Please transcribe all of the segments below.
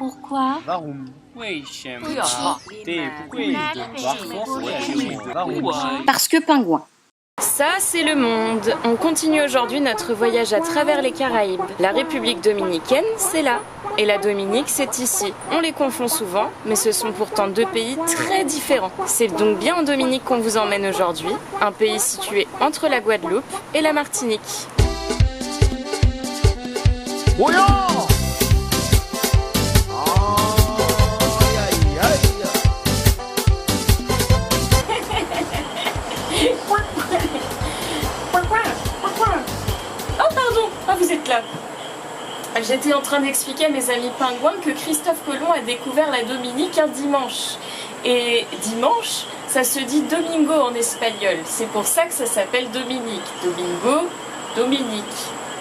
Pourquoi? Parce que pingouin. Ça, c'est le monde. On continue aujourd'hui notre voyage à travers les Caraïbes. La République dominicaine, c'est là. Et la Dominique, c'est ici. On les confond souvent, mais ce sont pourtant deux pays très différents. C'est donc bien en Dominique qu'on vous emmène aujourd'hui, un pays situé entre la Guadeloupe et la Martinique. Vous êtes là. J'étais en train d'expliquer à mes amis pingouins que Christophe Colomb a découvert la Dominique un dimanche. Et dimanche, ça se dit domingo en espagnol. C'est pour ça que ça s'appelle Dominique. Domingo, Dominique.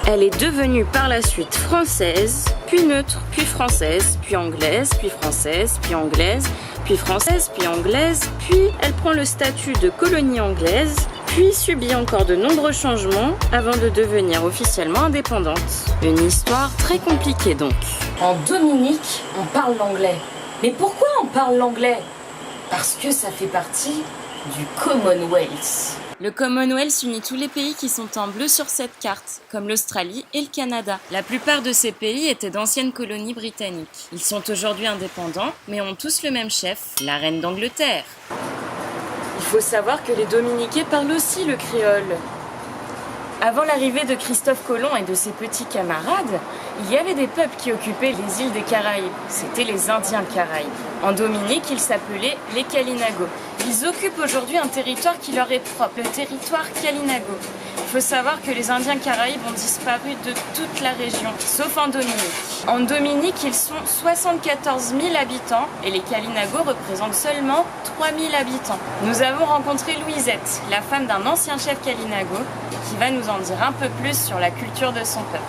Elle est devenue par la suite française, puis neutre, puis française, puis anglaise, puis française, puis anglaise, puis française, puis anglaise, puis elle prend le statut de colonie anglaise, puis subit encore de nombreux changements avant de devenir officiellement indépendante. Une histoire très compliquée donc. En Dominique, on parle l'anglais. Mais pourquoi on parle l'anglais? Parce que ça fait partie du Commonwealth. Le Commonwealth unit tous les pays qui sont en bleu sur cette carte, comme l'Australie et le Canada. La plupart de ces pays étaient d'anciennes colonies britanniques. Ils sont aujourd'hui indépendants, mais ont tous le même chef, la reine d'Angleterre. Il faut savoir que les Dominiquais parlent aussi le créole. Avant l'arrivée de Christophe Colomb et de ses petits camarades, il y avait des peuples qui occupaient les îles des Caraïbes. C'était les Indiens Caraïbes. En Dominique, ils s'appelaient les Kalinago. Ils occupent aujourd'hui un territoire qui leur est propre, le territoire Kalinago. Il faut savoir que les Indiens Caraïbes ont disparu de toute la région, sauf en Dominique. En Dominique, ils sont 74 000 habitants et les Kalinago représentent seulement 3 000 habitants. Nous avons rencontré Louisette, la femme d'un ancien chef Kalinago, qui va nous en dire un peu plus sur la culture de son peuple.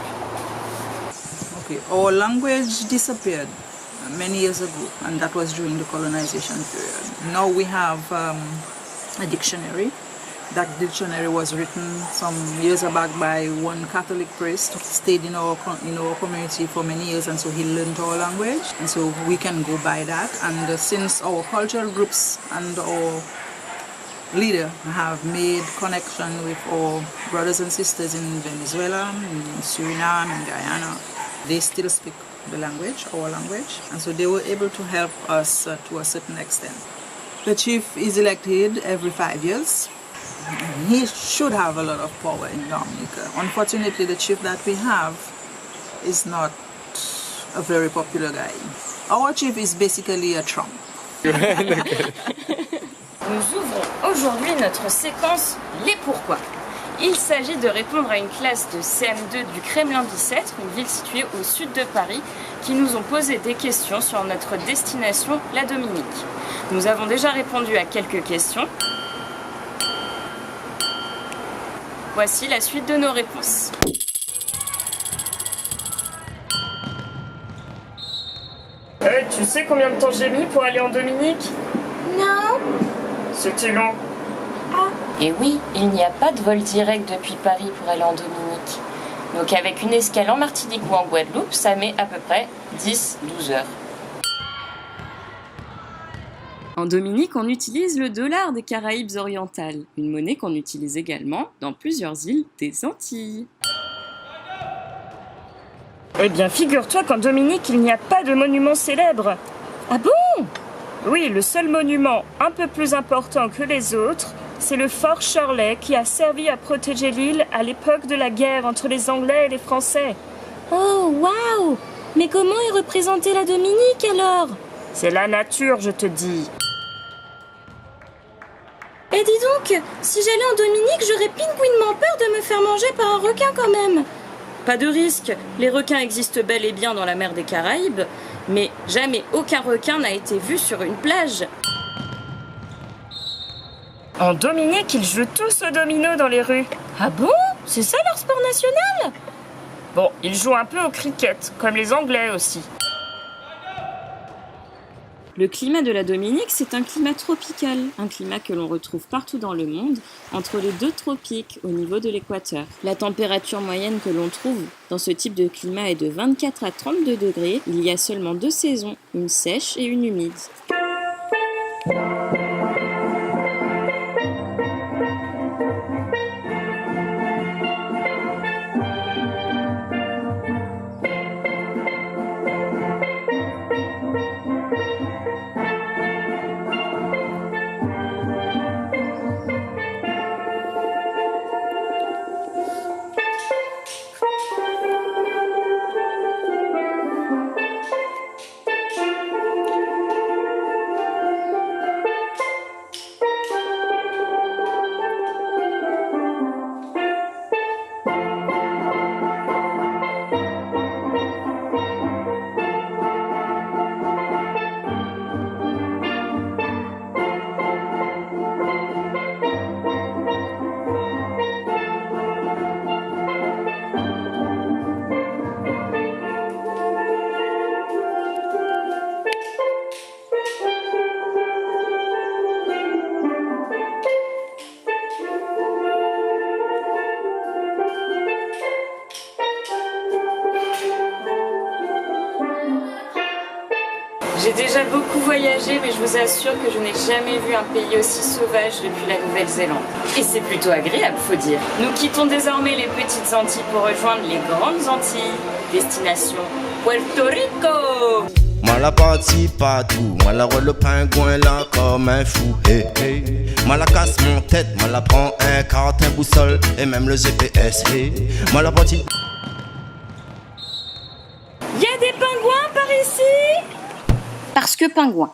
Okay, our language disappeared many years ago, and that was during the colonization period. Now we have a dictionary. That dictionary was written some years back by one Catholic priest who stayed in our community for many years, and so he learned our language, and so we can go by that. And since our cultural groups and our leader have made connection with our brothers and sisters in Venezuela, in Suriname, in Guyana, they still speak the language, our language, and so they were able to help us to a certain extent. The chief is elected every 5 years. He should have a lot of power in Dominica. Unfortunately, the chief that we have is not a very popular guy. Our chief is basically a Trump. Nous ouvrons aujourd'hui notre séquence Les Pourquoi. Il s'agit de répondre à une classe de CM2 du Kremlin-Bicêtre, une ville située au sud de Paris, qui nous ont posé des questions sur notre destination, la Dominique. Nous avons déjà répondu à quelques questions. Voici la suite de nos réponses. Hey, tu sais combien de temps j'ai mis pour aller en Dominique? Non. C'était long. Et oui, il n'y a pas de vol direct depuis Paris pour aller en Dominique. Donc avec une escale en Martinique ou en Guadeloupe, ça met à peu près 10-12 heures. En Dominique, on utilise le dollar des Caraïbes orientales, une monnaie qu'on utilise également dans plusieurs îles des Antilles. Eh bien, figure-toi qu'en Dominique, il n'y a pas de monument célèbre. Ah bon? Oui, le seul monument un peu plus important que les autres, c'est le fort Shirley qui a servi à protéger l'île à l'époque de la guerre entre les Anglais et les Français. Oh, waouh! Mais comment est représentée la Dominique alors? C'est la nature, je te dis. Et dis donc, si j'allais en Dominique, j'aurais pingouinement peur de me faire manger par un requin quand même. Pas de risque, les requins existent bel et bien dans la mer des Caraïbes, mais jamais aucun requin n'a été vu sur une plage. En Dominique, ils jouent tous au domino dans les rues. Ah bon? C'est ça leur sport national? Bon, ils jouent un peu au cricket, comme les Anglais aussi. Le climat de la Dominique, c'est un climat tropical, un climat que l'on retrouve partout dans le monde, entre les deux tropiques au niveau de l'équateur. La température moyenne que l'on trouve dans ce type de climat est de 24 à 32 degrés. Il y a seulement 2 saisons, une sèche et une humide. J'ai déjà beaucoup voyagé, mais je vous assure que je n'ai jamais vu un pays aussi sauvage depuis la Nouvelle-Zélande. Et c'est plutôt agréable, faut dire. Nous quittons désormais les petites Antilles pour rejoindre les grandes Antilles. Destination Puerto Rico. Moi la partie partout, moi la roule le pingouin là comme un fou. Hey, hey. Moi la casse mon tête, moi la prends un carte, un boussole et même le GPS. Hey. Moi la partie. Y a des pingouins par ici? Parce que pingouin.